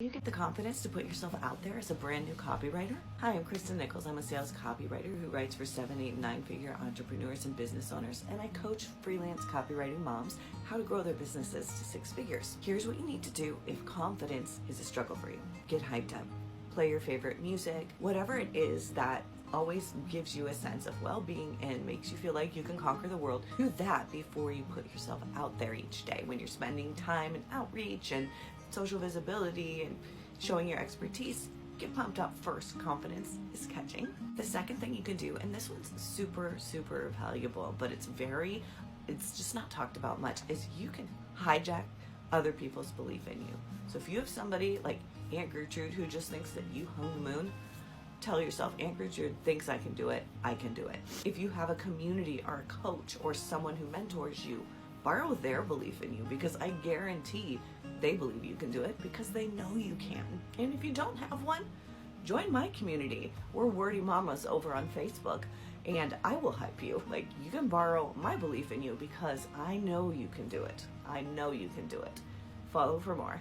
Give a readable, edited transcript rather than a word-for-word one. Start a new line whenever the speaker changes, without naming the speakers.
You get the confidence to put yourself out there as a brand new copywriter? Hi, I'm Christa Nichols. I'm a sales copywriter who writes for 7, 8, and 9-figure entrepreneurs and business owners, and I coach freelance copywriting moms how to grow their businesses to 6 figures. Here's what you need to do if confidence is a struggle for you. Get hyped up. Play your favorite music, whatever it is that always gives you a sense of well-being and makes you feel like you can conquer the world. Do that before you put yourself out there each day when you're spending time in outreach and social visibility and showing your expertise. Get pumped up first. Confidence is catching. The second thing you can do, and this one's super valuable, but it's just not talked about much, is you can hijack other people's belief in you. So if you have somebody like Aunt Gertrude who just thinks that you hung the moon, tell yourself, Aunt Gertrude thinks I can do it, I can do it. If you have a community or a coach or someone who mentors you, borrow their belief in you, because I guarantee they believe you can do it because they know you can. And if you don't have one, join my community. We're Wordy Mamas over on Facebook, and I will hype you. Like, you can borrow my belief in you because I know you can do it. I know you can do it. Follow for more.